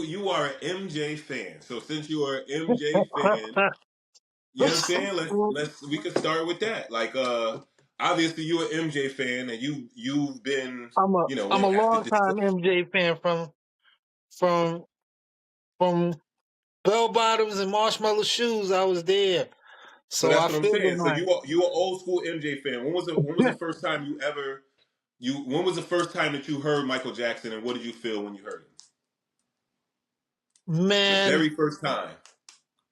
You are an MJ fan. So since you are an MJ fan, you know what I'm saying? Let's we can start with that. Like obviously you're an MJ fan and you've been, I'm a at the long time MJ fan from from bell bottoms and marshmallow shoes. I was there, so so that's I what I'm feel the saying. So night. you are old school MJ fan. When was the first time you ever you when was the first time that you heard Michael Jackson and what did you feel when you heard him? The Man, very first time.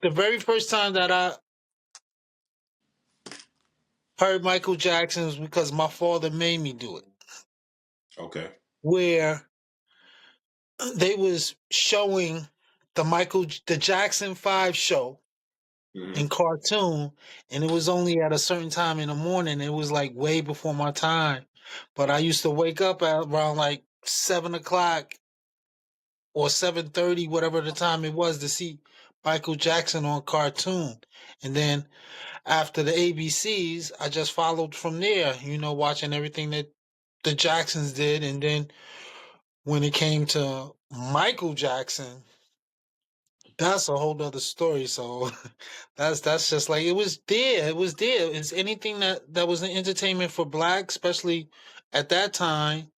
the very first time that I heard Michael Jackson was because my father made me do it. Okay. Where they was showing the Jackson 5 show in Hmm. cartoon, and it was only at a certain time in the morning. It was like way before my time, but I used to wake up at around like 7 o'clock or 7:30, whatever the time it was, to see Michael Jackson on cartoon. And then after the ABCs, I just followed from there, watching everything that the Jacksons did. And then when it came to Michael Jackson, that's a whole other story. So that's just like, it was there. It was there. It's anything that was an entertainment for black, especially at that time.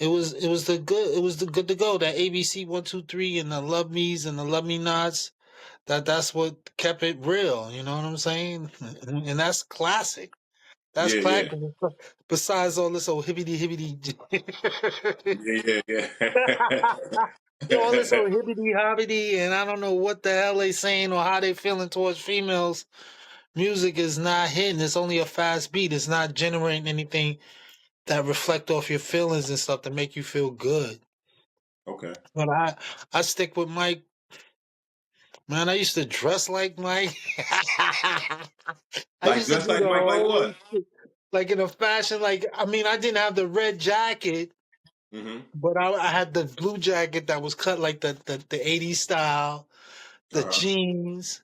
It was the good to go. That ABC 1, 2, 3 and the Love Me's and the Love Me Nots. That's what kept it real. You know what I'm saying? And that's classic. That's Yeah, yeah. classic. Besides all this old hibbity hibbity. Yeah, yeah, All this yeah. old hibbity hobbity, and I don't know what the hell they saying or how they feeling towards females. Music is not hitting. It's only a fast beat. It's not generating anything that reflect off your feelings and stuff to make you feel good. Okay. But I stick with Mike. Man, I used to dress like Mike. I Like used to just do like the Mike, like whole what? shit, like in a fashion. Like, I mean, I didn't have the red jacket, Hmm. but I had the blue jacket that was cut like the 80s style, the Uh-huh. jeans.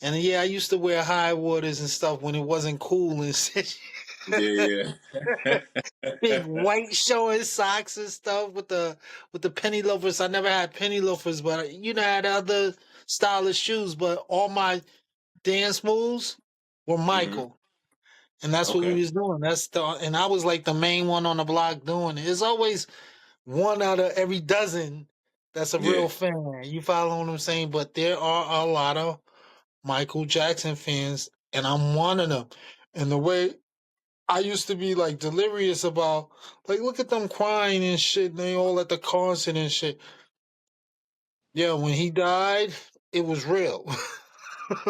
And yeah, I used to wear high waters and stuff when it wasn't cool and shit. Yeah, Big yeah. white showing socks and stuff with the penny loafers. I never had penny loafers, but I had other stylish shoes. But all my dance moves were Hmm. Michael, and that's what we Okay. was doing. And I was like the main one on the block doing it. It's always one out of every dozen that's a Yeah. real fan. You follow what I'm saying? But there are a lot of Michael Jackson fans, and I'm one of them. And the way I used to be like delirious about, like, look at them crying and shit, and they all at the concert and shit. Yeah, when he died, it was real.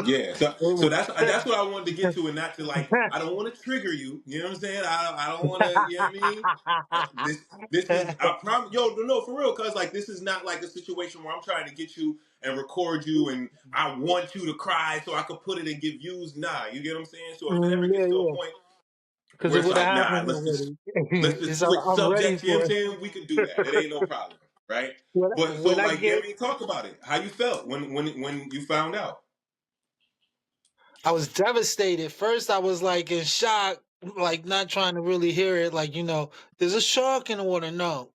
Yeah, so It so was- that's what I wanted to get to, and not to like. I don't want to trigger you. You know what I'm saying? I don't want to. You know what I mean? This is I promise. Yo, no, for real, cause like this is not like a situation where I'm trying to get you and record you, and I want you to cry so I could put it and give views. Nah, you get what I'm saying? So if it ever Yeah, gets to a yeah, point because where it it's would have like, nah, happened already. let's just It's switch I'm ready subjects. You know what for I'm it. saying? We can do that. It ain't no problem, right? when But so when I like, yeah, get, I mean, talk about it. How you felt when you found out? I was devastated. First, I was like in shock, like not trying to really hear it. Like, there's a shark in the water. No,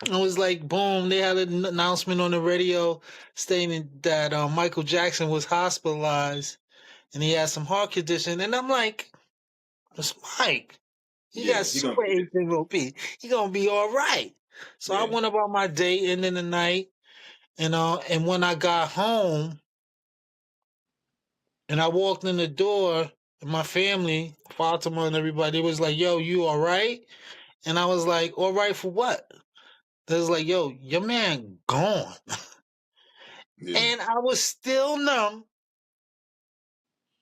it was like boom. They had an announcement on the radio stating that Michael Jackson was hospitalized and he had some heart condition. And I'm like, it's Mike. He got Yeah, he gonna super be good. H5OP. He gonna be all right. So I Yeah. went about my day, ending the night, and when I got home and I walked in the door, and my family, Fatima and everybody, was like, "Yo, you all right?" And I was like, "All right for what?" They was like, "Yo, your man gone," Yeah. and I was still numb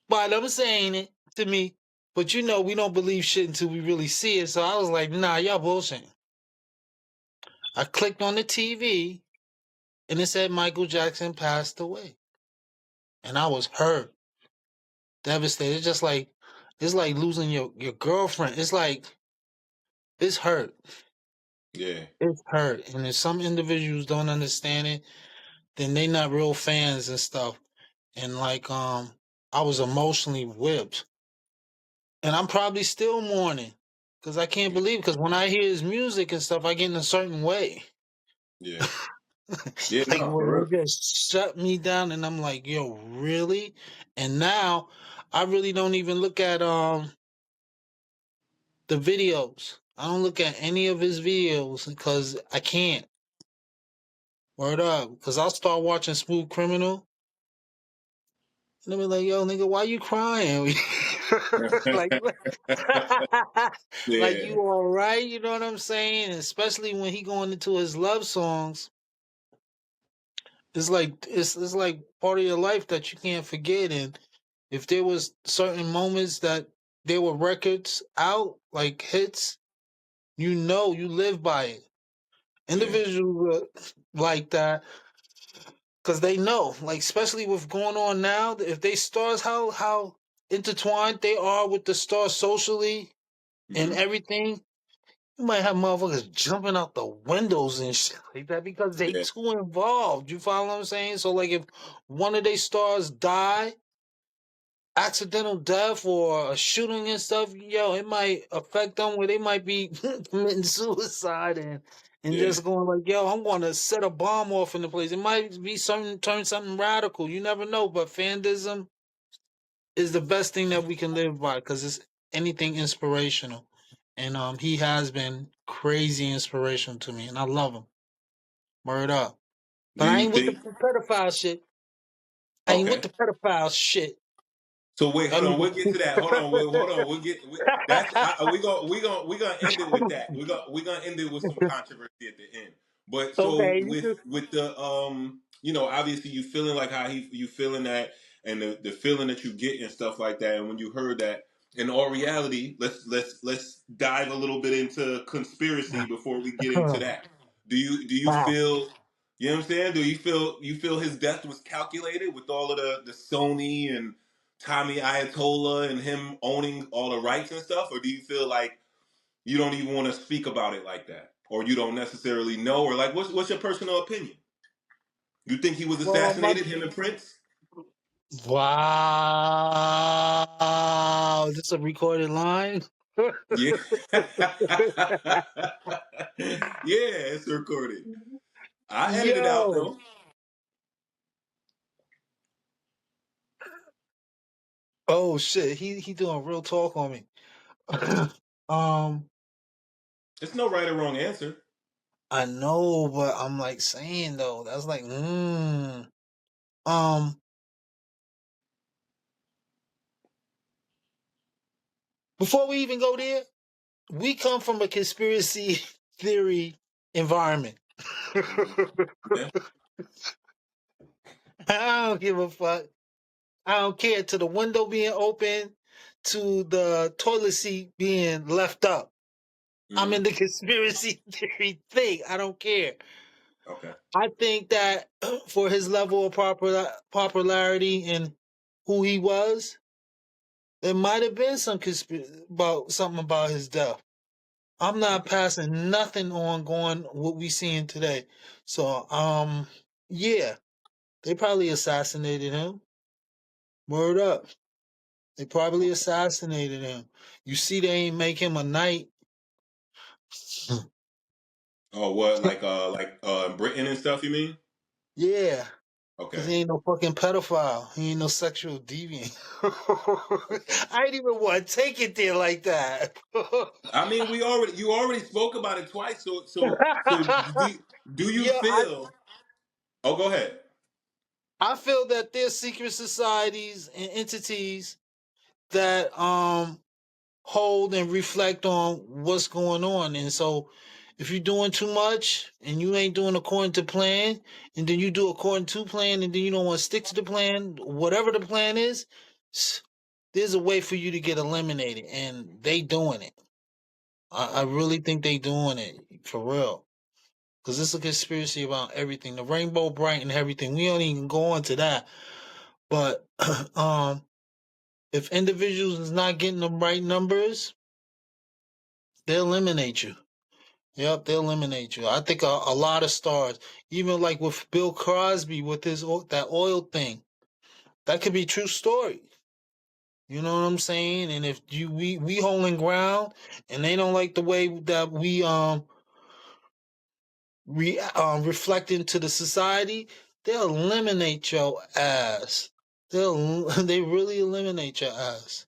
by them saying it to me. But we don't believe shit until we really see it. So I was like, "Nah, y'all bullshit." I clicked on the TV and it said Michael Jackson passed away. And I was hurt, devastated. It's like losing your girlfriend. It's hurt. Yeah. It's hurt. And if some individuals don't understand it, then they not real fans and stuff. And I was emotionally whipped. And I'm probably still mourning. Because I can't believe, because when I hear his music and stuff, I get in a certain way. Yeah. Yeah, Like no, when for real. they just shut me down, and I'm like, yo, really? And now I really don't even look at the videos. I don't look at any of his videos because I can't. Word up, because I'll start watching Smooth Criminal, and they'll be like, "Yo, nigga, why you crying?" like, like Yeah, you all right? You know what I'm saying? Especially when he going into his love songs, it's like part of your life that you can't forget. And if there was certain moments that there were records out like hits, you know, you live by it. yeah, Individuals like that because they know, like especially with going on now, if they stars how intertwined they are with the stars socially and hmm, everything, you might have motherfuckers jumping out the windows and shit like that because they yeah, too involved. You follow what I'm saying? So like if one of their stars die, accidental death or a shooting and stuff, yo, it might affect them where they might be committing suicide and yeah. just going like, yo, I'm going to set a bomb off in the place. It might be something turn something radical. You never know, but fandism is the best thing that we can live by because it's anything inspirational, and he has been crazy inspirational to me, and I love him. Word up. Do But I you ain't with the think? pedophile shit. I ain't with Okay. the pedophile shit. So wait, That hold on. nigga. We'll get to that. Hold on. Hold on. That's we gonna end it with that. We gonna end it with some controversy at the end. But so Okay, you with the obviously you feeling like how you feeling that and the feeling that you get and stuff like that. And when you heard that, in all reality, let's dive a little bit into conspiracy before we get into could. that. Do you feel? You know what I'm saying? Do you feel his death was calculated with all of the Sony and Tommy Ayatollah and him owning all the rights and stuff, or do you feel like you don't even want to speak about it like that, or you don't necessarily know, or like what's your personal opinion? You think he was Well, my assassinated, him and Prince? wow, is this a recorded line? Yeah, yeah, it's recorded. I edited it out Yo, though. oh shit, he doing real talk on me. um, It's no right or wrong answer. I know, but I'm like saying though, that's like, um, before we even go there, we come from a conspiracy theory environment. Hmm. Yeah. I don't give a fuck. I don't care to the window being open, to the toilet seat being left up. I'm Hmm. in the conspiracy theory thing. I don't care. Okay. I think that for his level of popularity and who he was, there might have been some about something about his death. I'm not Okay. passing nothing on going what we seeing today. So, yeah, they probably assassinated him. Word up. They probably Okay. assassinated him. You see, they ain't make him a knight. Oh, what Britain and stuff? You mean? Yeah, because Okay. he ain't no fucking pedophile. He ain't no sexual deviant. Okay. I ain't even want to take it there like that. I mean, you already spoke about it twice. So do you Yeah, feel? Oh, go ahead. I feel that there's secret societies and entities that hold and reflect on what's going on. And so if you're doing too much and you ain't doing according to plan, and then you do according to plan, and then you don't want to stick to the plan, whatever the plan is, there's a way for you to get eliminated. And they doing it. I really think they doing it for real. Because it's a conspiracy about everything. The rainbow bright and everything. We don't even go into that. But if individuals is not getting the right numbers, they eliminate you. Yep, they'll eliminate you. I think a lot of stars, even like with Bill Cosby with his that oil thing, that could be true story. You know what I'm saying? And if we holding ground, and they don't like the way that we reflecting to the society, they'll eliminate your ass. They really eliminate your ass.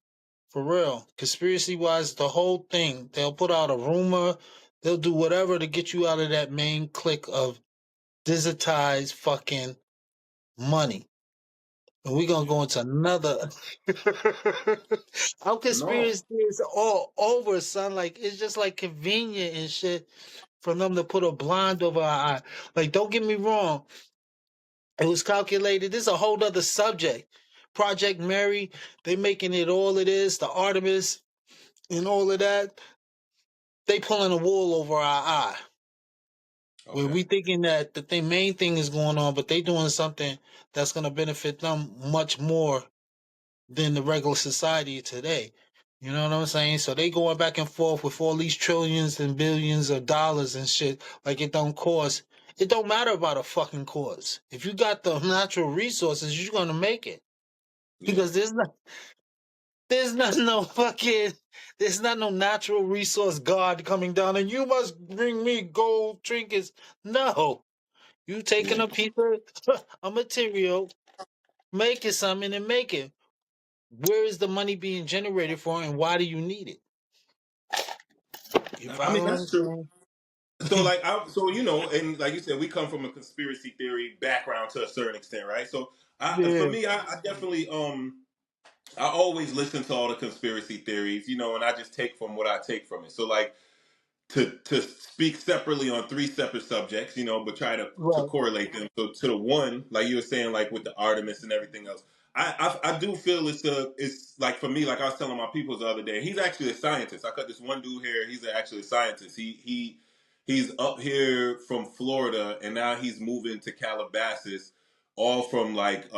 For real. Conspiracy wise, the whole thing. They'll put out a rumor. They'll do whatever to get you out of that main clique of digitized fucking money. And we're gonna go into another our No. conspiracy is all over, son. Like it's just like convenient and shit for them to put a blind over our eye. Like, don't get me wrong, it was calculated. This is a whole other subject. Project Mary, they making it all it is, the Artemis and all of that. They pulling a wool over our eye. Where Okay. we thinking that main thing is going on, but they doing something that's gonna benefit them much more than the regular society today. You know what I'm saying? So they going back and forth with all these trillions and billions of dollars and shit like it don't cost. It don't matter about a fucking cause. If you got the natural resources, you're gonna make it. Yeah. Because there's not no fucking there's not no natural resource God coming down and you must bring me gold trinkets. No. You taking Yeah. a piece of a material, make it something and make it. Where is the money being generated for and why do you need it? You I mean, follow that's true. what So I'm like and like you said, we come from a conspiracy theory background to a certain extent, right? So for saying? me, I definitely I always listen to all the conspiracy theories, and I just take from what I take from it. So like to speak separately on three separate subjects, but try to Right. correlate them. So to the one, like you were saying, like with the Artemis and everything else, I do feel it's like for me, like I was telling my people the other day, he's actually a scientist. I cut this one dude here. He's actually a scientist. He's up here from Florida, and now he's moving to Calabasas. All from like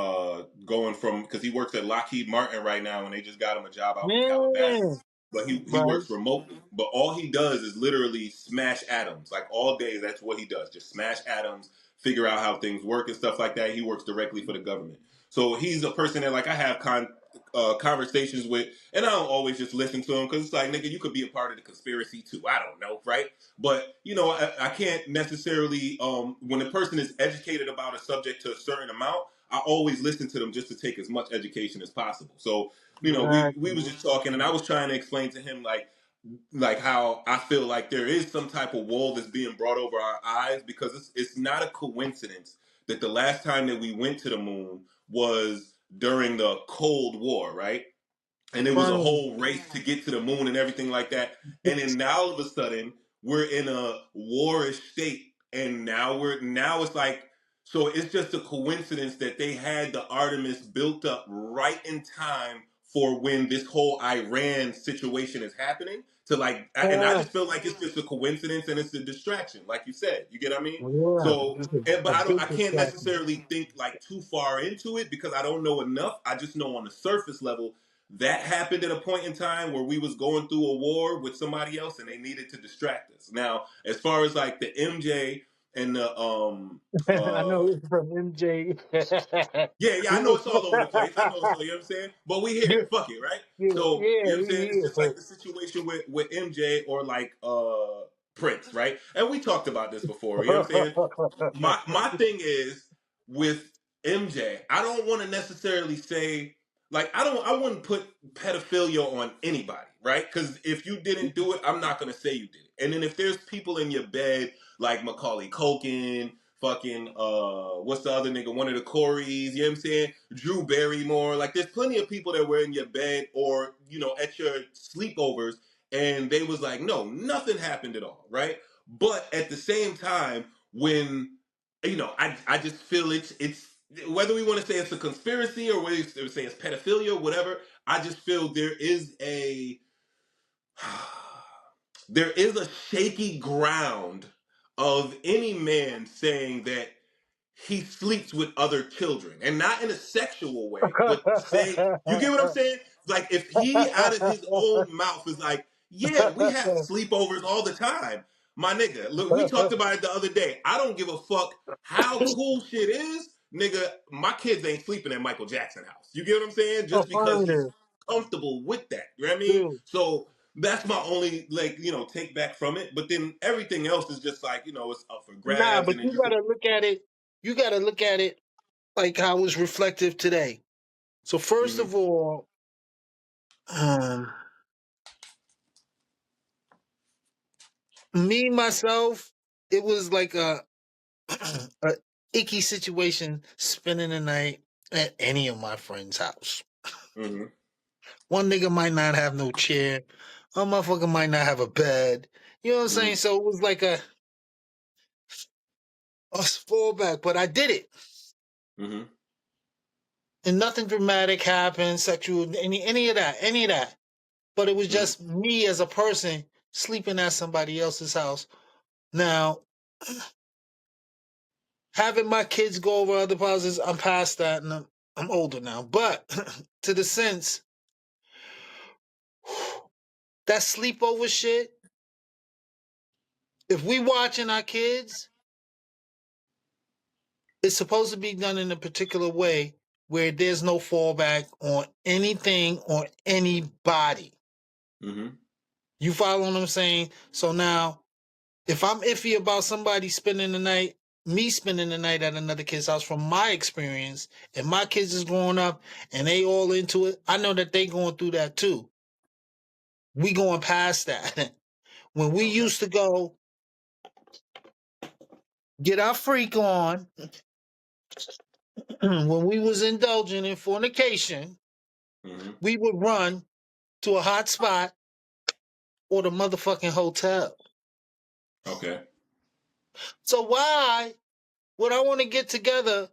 going from because he works at Lockheed Martin right now, and they just got him a job out in Man. Calabasas, but he Right. works remotely. But all he does is literally smash atoms. Like all day, that's what he does. Just smash atoms, figure out how things work and stuff like that. He works directly for the government. So he's a person that like I have conversations with, and I don't always just listen to him because it's like nigga, you could be a part of the conspiracy too. I don't know, right? But I can't necessarily when a person is educated about a subject to a certain amount. I always listen to them just to take as much education as possible. So we Exactly. was just talking, and I was trying to explain to him like how I feel like there is some type of wall that's being brought over our eyes because it's not a coincidence that the last time that we went to the moon was during the Cold War, right? And it was a Right. whole race to get to the moon and everything like that. And then now all of a sudden we're in a warish state, and now it's like so it's just a coincidence that they had the Artemis built up right in time for when this whole Iran situation is happening. To like, and I Yeah. just feel like it's just a coincidence and it's a distraction, like you said. You get what I mean? Yeah. So, This is but a I big can't distraction. necessarily think like too far into it because I don't know enough. I just know on the surface level that happened at a point in time where we was going through a war with somebody else and they needed to distract us. Now, as far as like the MJ and the I know it's from MJ. yeah, I know it's all over the place. I know it's all, you know what I'm saying? But we Yeah, here, fuck it, right? yeah, So, you yeah, know what I'm saying? It's just yeah. like the situation with MJ or like Prince, right? And we talked about this before, you know what I'm saying? My thing is with MJ, I don't want to necessarily say like I wouldn't put pedophilia on anybody, right? Because if you didn't do it, I'm not gonna say you did it. And then if there's people in your bed like Macaulay Culkin, fucking what's the other nigga, one of the Coreys, you know what I'm saying? Drew Barrymore, like there's plenty of people that were in your bed or at your sleepovers, and they was like, no, nothing happened at all, right? But at the same time, when I just feel it's whether we want to say it's a conspiracy or whether we say it's pedophilia, whatever. I just feel there is a there is a shaky ground of any man saying that he sleeps with other children and not in a sexual way, but say, you get what I'm saying? Like if he out of his own mouth is like, yeah, we have sleepovers all the time. My nigga, look, we talked about it the other day. I don't give a fuck how cool shit is, nigga. My kids ain't sleeping at Michael Jackson house. You get what I'm saying? Just because he's Affirmative. comfortable with that. You know what I mean? Dude. So That's my only like take back from it. But then everything else is just like it's up for Nah, grabs, but and then you you can. gotta look at it. You gotta look at it like how it's reflective today. So first Hmm. of all, um, me myself, it was like a icky situation spending the night at any of my friends' house. Hmm. One nigga might not have no chair. One motherfucker might not have a bed. You know what I'm Hmm. saying? So it was like a fallback, but I did it. Hmm. And nothing dramatic happened, sexual, any of that. But it was Hmm. just me as a person sleeping at somebody else's house. Now, having my kids go over other houses, I'm past that and I'm older now. But to the sense, that sleepover shit, if we watching our kids, it's supposed to be done in a particular way where there's no fallback on anything or anybody. Hmm. You follow what I'm saying? So now, if I'm iffy about somebody spending the night, me spending the night at another kid's house, from my experience, and my kids is growing up and they all into it, I know that they going through that too. We going past that. When we Okay. used to go get our freak on, when we was indulging in fornication, Hmm. we would run to a hot spot or the motherfucking hotel. Okay. So why would I want to get together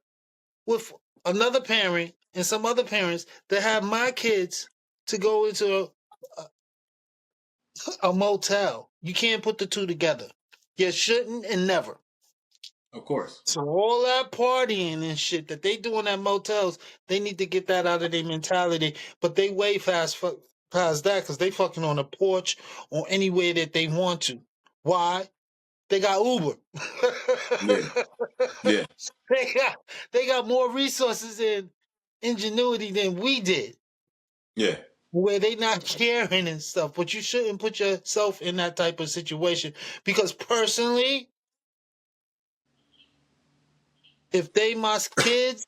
with another parent and some other parents that have my kids to go into a motel? You can't put the two together. You shouldn't and never. Of course. So all that partying and shit that they do in that motels, they need to get that out of their mentality. But they way past that because they fucking on a porch or anywhere that they want to. Why? They got Uber. Yeah. Yeah. they got they got more resources and ingenuity than we did. Yeah. Where they not caring and stuff. But you shouldn't put yourself in that type of situation. Because personally, if they my kids,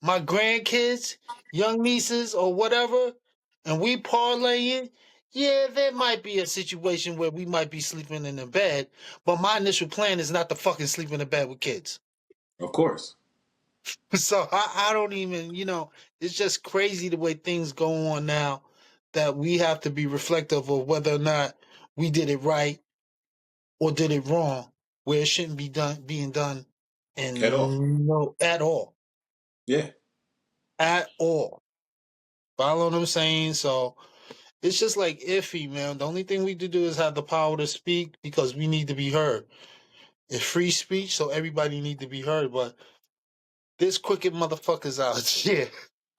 my grandkids, young nieces, or whatever, and we parlaying, yeah, there might be a situation where we might be sleeping in the bed, but my initial plan is not to fucking sleep in the bed with kids. Of course. So I don't even, it's just crazy the way things go on now that we have to be reflective of whether or not we did it right or did it wrong, where it shouldn't be being done, At all. and no, at all, Yeah. at all. Follow what I'm saying? So it's just like iffy, man. The only thing we do is have the power to speak because we need to be heard. It's free speech, so everybody need to be heard. But there's crooked motherfuckers out here.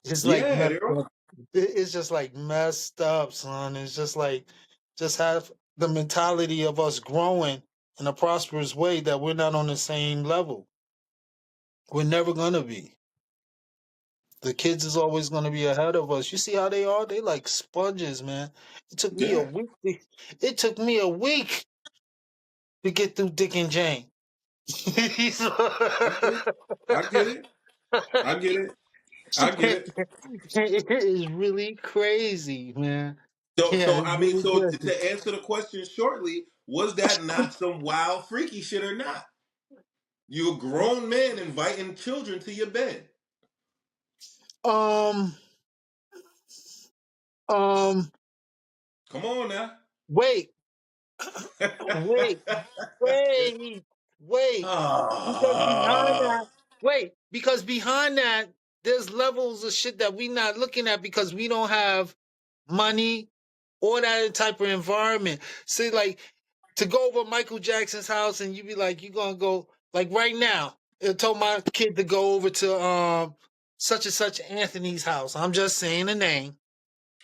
It's like Yeah. messed They're all. up. It's just like messed up, son. It's just like just have the mentality of us growing in a prosperous way that we're not on the same level. We're never gonna be. The kids is always gonna be ahead of us. You see how they are? They like sponges, man. It took me a Yeah. week. It took me a week to get through Dick and Jane. I get it. I get it. I get it. I get it. It is really crazy, man. Yeah, So it's I mean, really so good. to answer the question shortly, was that not some wild, freaky shit or not? You a grown man inviting children to your bed. Um, um, Come on now. wait, wait, wait, wait. Because behind Ah, that, because behind that, there's levels of shit that we not looking at because we don't have money or that type of environment. See, like to go over Michael Jackson's house and you be like, you gonna go like right now. I told my kid to go over to such and such Anthony's house. I'm just saying the name.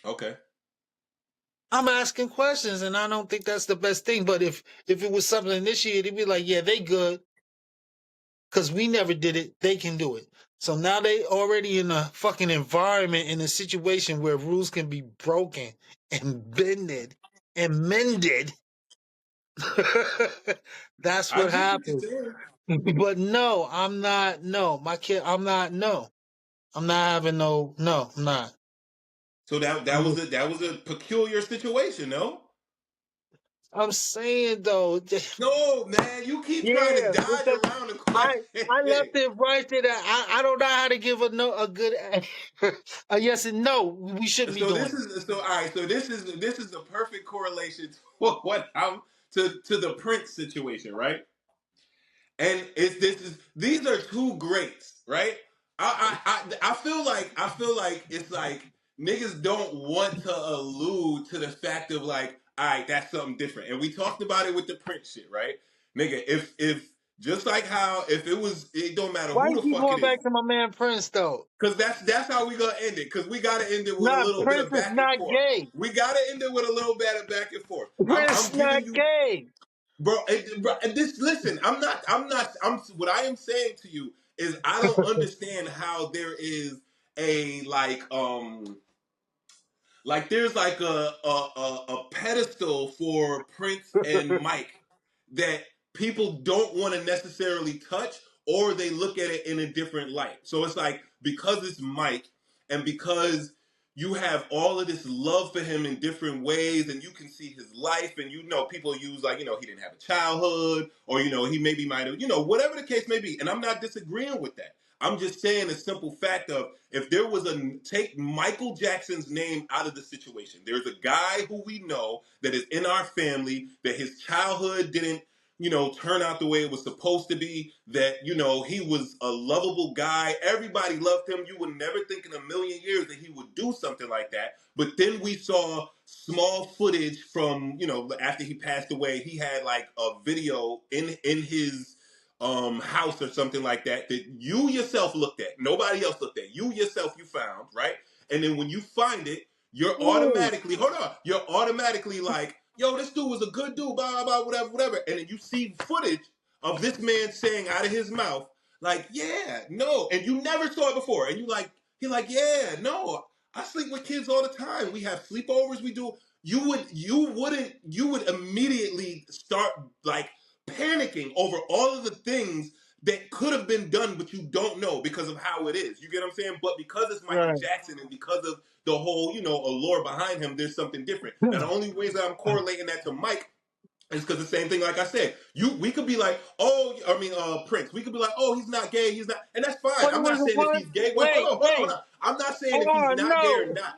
okay. I'm asking questions, and I don't think that's the best thing. But if it was something initiated, it'd be like, yeah, they good because we never did it. They can do it. So now they already in a fucking environment in a situation where rules can be broken and bended and mended. That's I what get what you're happened. saying. But no, I'm not. No, my kid. I'm not. No, I'm not having no. No, I'm not. So that I'm, was a peculiar situation, no? I'm saying though. No, man, you keep trying to Yeah, dodge because around the I question. I left it right there. I don't know how to give a no a good a yes and no. We shouldn't be So this doing it. is so all right. So this is the perfect correlation to what I'm to the Prince situation, right? And it's this is these are two greats, right? I feel like it's like niggas don't want to allude to the fact of like, all right, that's something different. And we talked about it with the Prince shit, right? Nigga, if just like how if it was, it don't matter Why who you the keep fuck going it is. back to my man Prince though? Cause that's how we gonna end it. Cause we gotta end it with a Nah, little bit Prince of is back and not forth. gay. We gotta end it with a little bit of back and forth. I'm Prince not giving you, gay. bro. This listen. I'm. What I am saying to you is I don't understand how there is a like there's like a pedestal for Prince and Mike that people don't want to necessarily touch, or they look at it in a different light. So it's like because it's Mike and because you have all of this love for him in different ways and you can see his life and people use like he didn't have a childhood or he maybe might have whatever the case may be, and I'm not disagreeing with that. I'm just saying a simple fact of if there was take Michael Jackson's name out of the situation. There's a guy who we know that is in our family that his childhood didn't, turn out the way it was supposed to be. That he was a lovable guy. Everybody loved him. You would never think in a million years that he would do something like that. But then we saw small footage from after he passed away. He had like a video in his house or something like that that you yourself looked at. Nobody else looked at. You yourself you found, right? And then when you find it, you're Ooh, automatically hold on. You're automatically like, yo, this dude was a good dude, blah blah blah, whatever, whatever. And then you see footage of this man saying out of his mouth, like, yeah, no, and you never saw it before, and he like, yeah, no, I sleep with kids all the time. We have sleepovers. We do. You would immediately start like panicking over all of the things that could have been done, but you don't know because of how it is. You get what I'm saying? But because it's Michael right. Jackson and because of the whole, allure behind him, there's something different. Now, the only ways that I'm correlating that to Mike it's because the same thing, like I said, we could be like, oh, I mean, Prince. We could be like, oh, he's not gay, he's not, and that's fine. But it I'm was not saying if one. he's gay. Wait, hold Wait, on, hold on, hold wait. on. I'm not saying if he's Oh not gay or no. not.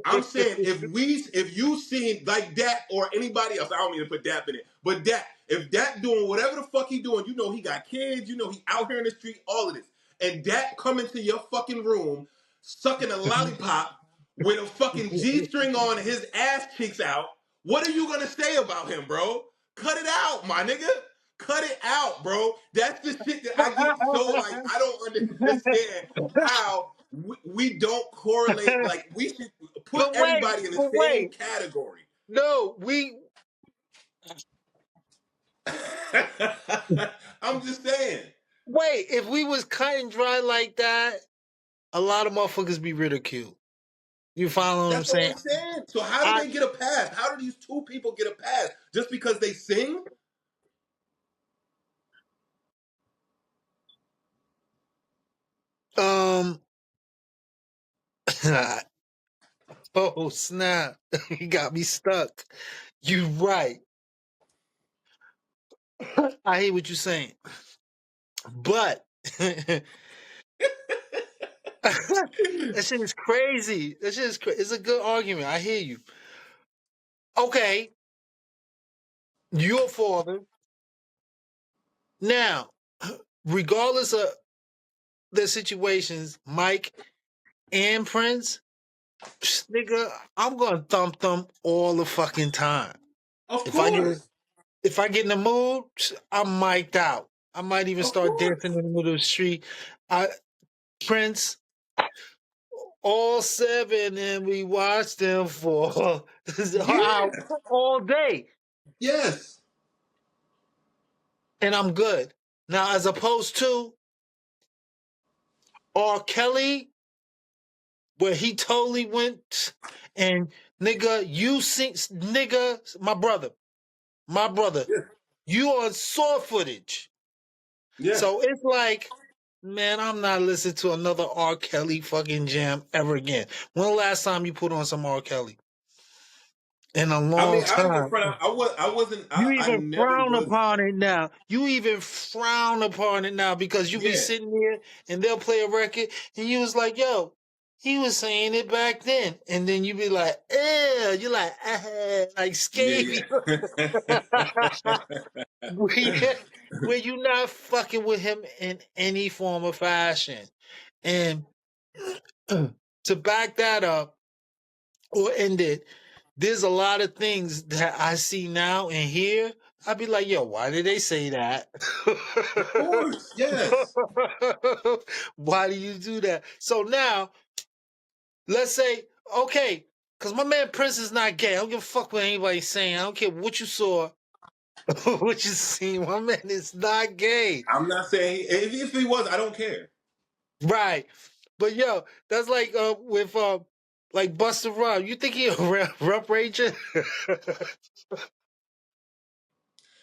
I'm saying if you seen like that or anybody else, I don't mean to put Dap in it, but if that doing whatever the fuck he doing, he got kids, he out here in the street, all of this, and that come into your fucking room, sucking a lollipop with a fucking G string on, his ass cheeks out. What are you gonna say about him, bro? Cut it out, my nigga. Cut it out, bro. That's the shit that I get so like I don't understand how we don't correlate. Like we should put but wait, everybody in the but same wait. category. No, we I'm just saying. wait. If we was cut and dry like that, a lot of motherfuckers be ridiculed. You follow what I'm That's what saying? I'm saying. So how do I they get a pass? How do these two people get a pass just because they sing? um. Oh snap! You got me stuck. You right. I hear what you're saying, but that shit is crazy. That shit is it's a good argument. I hear you. Okay, your father now, regardless of the situations, Mike and Prince, nigga, I'm gonna thump them all the fucking time. Of If I get course. if I get in the mood, I'm mic'd out. I might even Of start course. dancing in the middle of the street. I Prince, all seven, and we watched them for Yeah. all day, Yes. and I'm good. Now, as opposed to R. Kelly, where he totally went and nigga, you see, nigga, my brother, Yeah. you on saw footage. Yeah. So it's like, man, I'm not listening to another R. Kelly fucking jam ever again. When the last time you put on some R. Kelly? In a I long mean, I ain't gonna time. front. I wasn't. You I even never frown was. upon it now. You even frown upon it now because you be Yeah. sitting here and they'll play a record and you was like, yo, he was saying it back then. And then you be like, ew, you like, like Yeah. scabies. Yeah. where you where you not fucking with him in any form or fashion. And to back that up or end it, there's a lot of things that I see now and hear. I'd be like, yo, why did they say that? Of course. Yes. Why do you do that? So now, let's say, okay, because my man Prince is not gay. I don't give a fuck what anybody's saying. I don't care what you saw, what you seen. My man is not gay. I'm not saying if he was, I don't care. Right. But yo, that's like with like Busta Rhymes. You think he a rap ranger?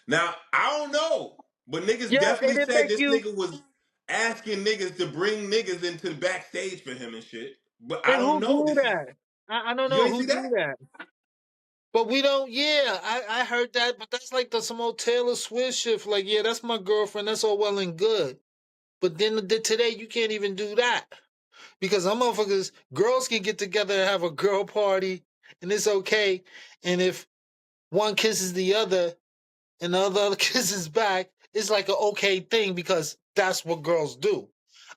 Now I don't know, but niggas Yo, definitely and it said make this you. nigga was asking niggas to bring niggas into the backstage for him and shit. But I And don't who know. do This is that? I don't you know ain't who see do that? that. But we don't. Yeah, I heard that. But that's like some old Taylor Swift shit. Like, yeah, that's my girlfriend. That's all well and good. But then today you can't even do that because some motherfuckers, girls can get together and have a girl party, and it's okay. And if one kisses the other and the other kisses back, it's like an okay thing because that's what girls do.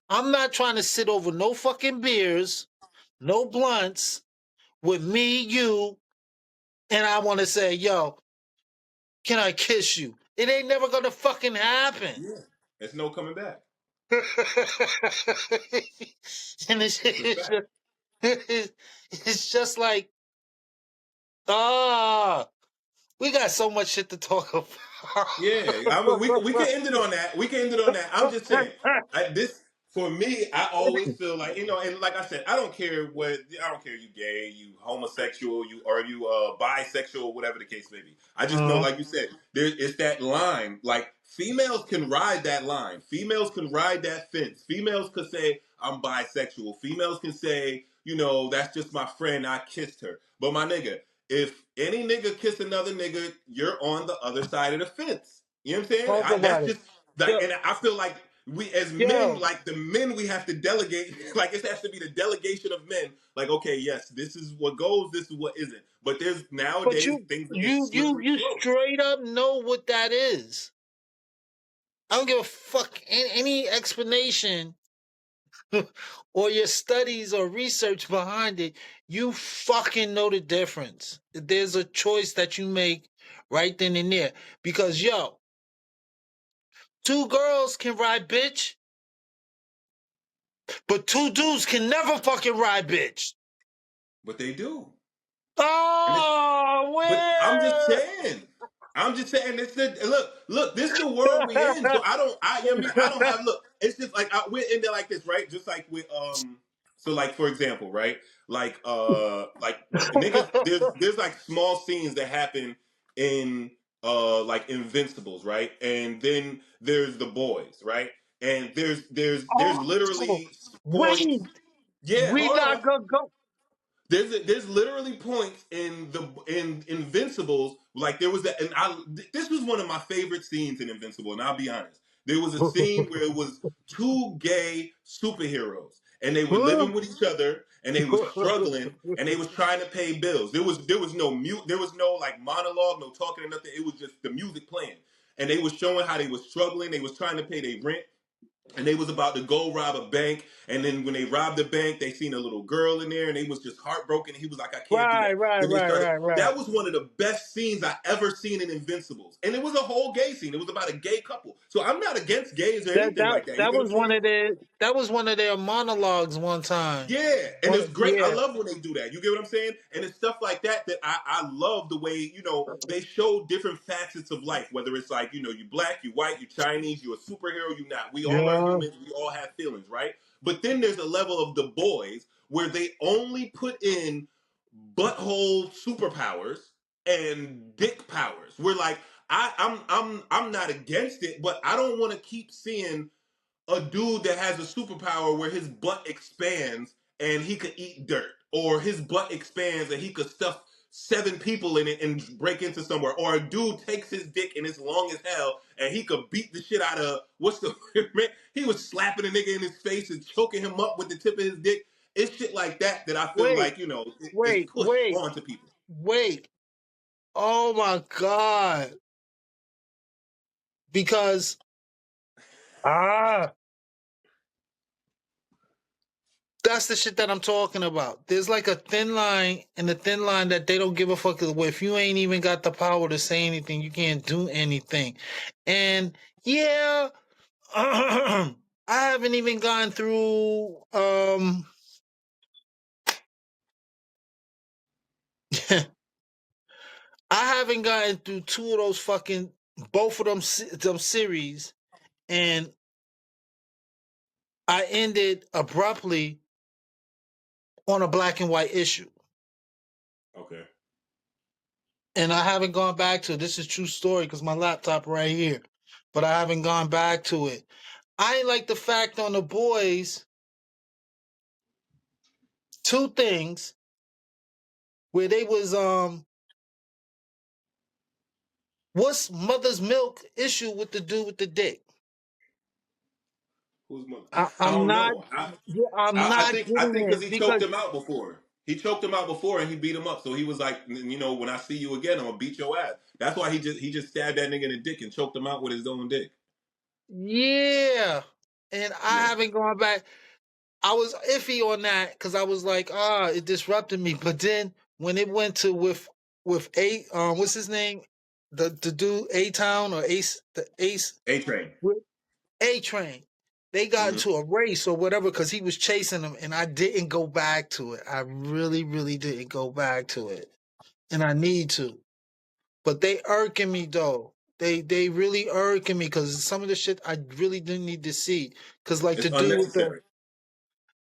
I'm not trying to sit over no fucking beers, no blunts with me, you, and I want to say, yo, can I kiss you? It ain't never gonna fucking happen. Yeah. There's no coming back. and That's a fact. it's just like, ah, we got so much shit to talk Yeah, I mean, we can end it on that. We can end it on that. I'm just saying, about. this for me, I always feel like and like I said, I don't care you gay, you homosexual, you or you bisexual, whatever the case may be. I just know, like you said, there it's that line. Like females can ride that line. Females can ride that fence. Females could say I'm bisexual. Females can say, that's just my friend. I kissed her, but my nigga, if any nigga kiss another nigga, you're on the other side of the fence. You know what I'm saying? Talk about That's it. just like, Yo, and I feel like we as men, yo, like the men, we have to delegate. Like it has to be the delegation of men. Like, okay, yes, this is what goes, this is what isn't. But there's but nowadays you, things are you, just you, slippery you slope. straight up know what that is. I don't give a fuck any explanation or your studies or research behind it. You fucking know the difference. There's a choice that you make right then and there. Because yo, two girls can ride bitch, but two dudes can never fucking ride bitch. But they do. And it's Oh, But I'm just where? saying. I'm just saying. It's the look. This is the world we in. So you know what I mean, I don't have look. It's just like we're in there like this, right? Just like with So like for example, right? Like niggas. There's like small scenes that happen in like Invincibles, right? And then there's the boys, right? And there's Oh, literally points. wait. Yeah, We hold not on. gonna go. There's literally points in Invincibles, like there was that, and this was one of my favorite scenes in Invincible, and I'll be honest. There was a scene where it was two gay superheroes, and they were living with each other, and they were struggling, and they was trying to pay bills. There was no mute, there was no like monologue, no talking or nothing. It was just the music playing, and they was showing how they was struggling. They was trying to pay their rent, and they was about to go rob a bank, and then when they robbed the bank they seen a little girl in there and they was just heartbroken, and he was like, I can't do Right, that. right, Then they right, started. right, right. That was one of the best scenes I ever seen in Invincibles, and it was a whole gay scene. It was about a gay couple, so I'm not against gays or That anything that like that, you that get what was I'm one saying? of their monologues one time. Yeah, and it's great. I Yeah. love when they do that. You get what I'm saying? And it's stuff like that that I love the way, they show different facets of life, whether it's like, you black, you white, you Chinese, you a superhero, you not. We all are Yeah. humans, we all have feelings, right? But then there's a level of the boys where they only put in butthole superpowers and dick powers. We're like, I'm not against it, but I don't want to keep seeing a dude that has a superpower where his butt expands and he could eat dirt, or his butt expands and he could stuff 7 people in it and break into somewhere, or a dude takes his dick and it's long as hell and he could beat the shit out of what's the man? He was slapping a nigga in his face and choking him up with the tip of his dick. It's shit like that that I feel Wait, like it's wait, pushed wait, onto people. wait. Oh my God. Because ah, that's the shit that I'm talking about. There's like a thin line, and the thin line that they don't give a fuck with. If you ain't even got the power to say anything, you can't do anything. And yeah, I haven't even gone through I haven't gotten through two of those fucking both of them series, and I ended abruptly on a black and white issue. Okay. And I haven't gone back to it. This is true story because my laptop right here, but I haven't gone back to it. I ain't like the fact on the boys. Two things where they was what's mother's milk issue with the dude with the dick? Who's more? I I'm don't not. know. Yeah, I'm I not think getting because it he choked because him out before. He choked him out before and he beat him up. So he was like, when I see you again, I'm gonna beat your ass. That's why he just stabbed that nigga in the dick and choked him out with his own dick. yeah, and I Yeah. haven't gone back. I was iffy on that because I was like, it disrupted me. But then when it went to with a what's his name, the dude A Town or Ace the Ace A Train. with A Train, they got Mm-hmm. into a race or whatever because he was chasing him, and I didn't go back to it. I really, really didn't go back to it, and I need to. But they irking me though. They really irking me because some of the shit I really didn't need to see. Cause like It's the dude with the unnecessary.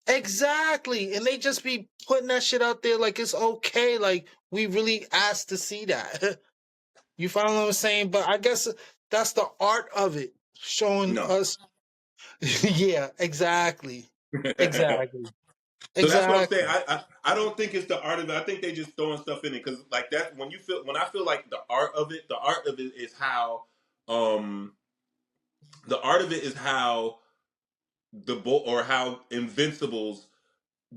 exactly, and they just be putting that shit out there like it's okay. Like we really asked to see that. You follow what I'm saying? But I guess that's the art of it, showing No. us. Yeah, exactly, exactly, So that's what I'm saying. exactly. I don't think it's the art of it. I think they just throwing stuff in it because like that when I feel like the art of it is how um the art of it is how or how Invincibles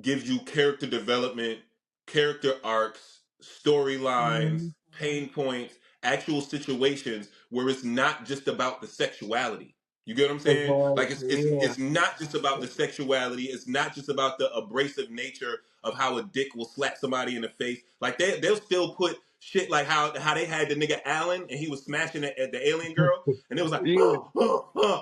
gives you character development, character arcs, storylines, Mhm. pain points, actual situations where it's not just about the sexuality. You get what I'm saying? Exactly. Like Yeah. it's not just about the sexuality. It's not just about the abrasive nature of how a dick will slap somebody in the face. Like they'll still put shit like how they had the nigga Allen and he was smashing at the alien girl and it was like, Yeah.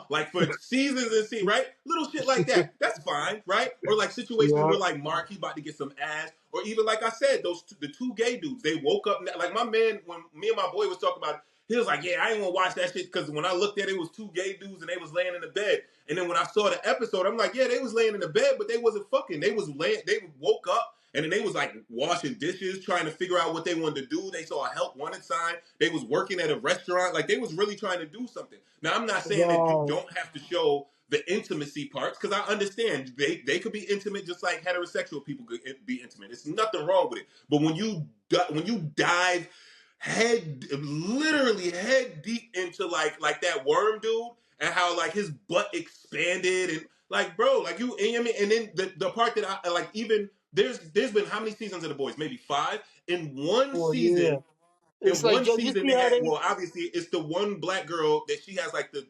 like for seasons and seasons, right? Little shit like that. That's fine, right? Or like situations Yeah. where like Mark, he's about to get some ass, or even like I said, the two gay dudes. They woke up like my man when me and my boy was talking about it. He was like, "Yeah, I ain't gonna watch that shit because when I looked at it, it was two gay dudes and they was laying in the bed. And then when I saw the episode, I'm like, yeah, they was laying in the bed, but they wasn't fucking. They was laying. They woke up and then they was like washing dishes, trying to figure out what they wanted to do. They saw a help wanted sign. They was working at a restaurant. Like they was really trying to do something. Now I'm not saying that you Right. don't have to show the intimacy parts because I understand they could be intimate just like heterosexual people could be intimate. It's nothing wrong with it. But when you dive literally head deep into like that worm dude and how like his butt expanded and like bro like and then the part that I like even there's been how many seasons of the boys, maybe 5 in one Well, yeah. season. It's In like, one yo, you season see they how had, they well obviously it's the one black girl that she has like the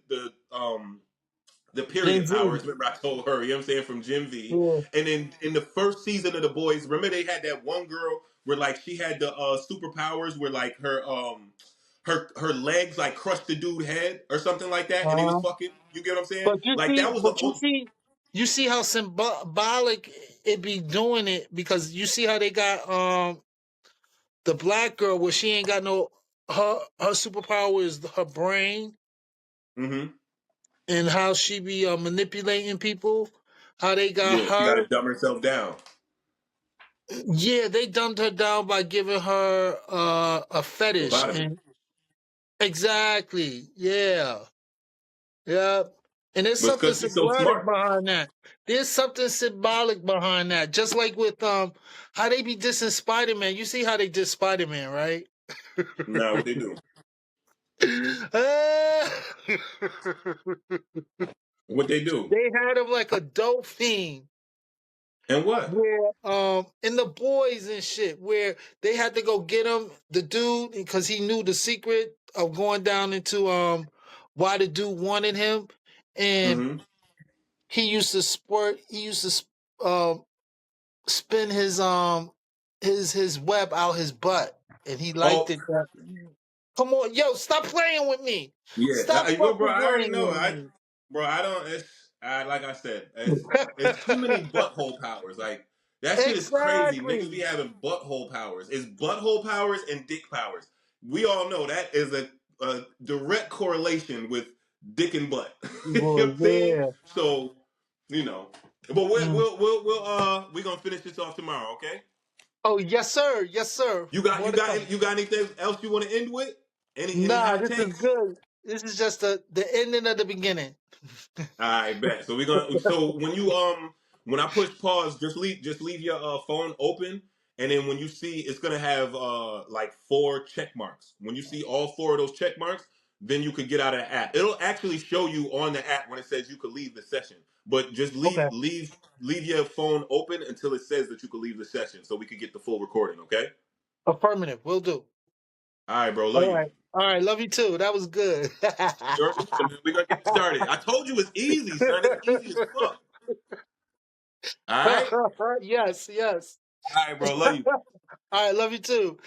Gen period Z. powers. Remember, I told her, you know what I'm saying, from Gen V. Yeah. And then in the first season of The Boys, remember they had that one girl where like she had the superpowers where like her legs like crushed the dude head or something like that, and they was Uh-huh. fucking. You get what I'm saying? But you Like see, that was the but you see how symbolic it be doing it because you see how they got the black girl where she ain't got no her superpower is her brain mm-hmm. and how she be manipulating people. How they got Yeah, she got to her dumb herself down. Yeah, they dumbed her down by giving her a fetish, Lobotomy. and exactly, yeah, yeah. And there's But something because she's so symbolic smart. behind that. There's something symbolic behind that. Just like with how they be dissing Spider Man. You see how they diss Spider Man, right? Nah, what they do? What they do? They had him like a dope fiend. And what? Where in the boys and shit, where they had to go get him, the dude, because he knew the secret of going down into why the dude wanted him, and Mm-hmm. he used to spin his web out his butt, and he liked Oh, it. Come on, yo, stop playing with me. yeah. Stop Yo, bro, fucking I already playing know. with me. Bro, I don't. Like I said, it's too many butthole powers. Like that shit is crazy. Niggas Exactly. be having butthole powers. It's butthole powers and dick powers. We all know that is a direct correlation with dick and butt. You know what Boy, I'm saying? yeah. So, you know. But Mm. we're gonna finish this off tomorrow, okay? Oh, yes, sir. Yes, sir. You got More you to come. got you got anything else you want to end with? Any Nah, hot this is takes? good. This is just the ending of the beginning. I bet. So we're gonna. So when I push pause, just leave your phone open, and then when you see, it's gonna have like four check marks. When you see all four of those check marks, then you could get out of the app. It'll actually show you on the app when it says you could leave the session. But just Okay. leave your phone open until it says that you could leave the session, so we could get the full recording. Okay. Affirmative. Will do. All right, bro. Love All you. right. All right. Love you too. That was good. You're welcome, man. We're gonna get it started. I told you it's easy, son. It's easy as fuck. All right. Yes, yes. All right, bro. Love you. All right. Love you too.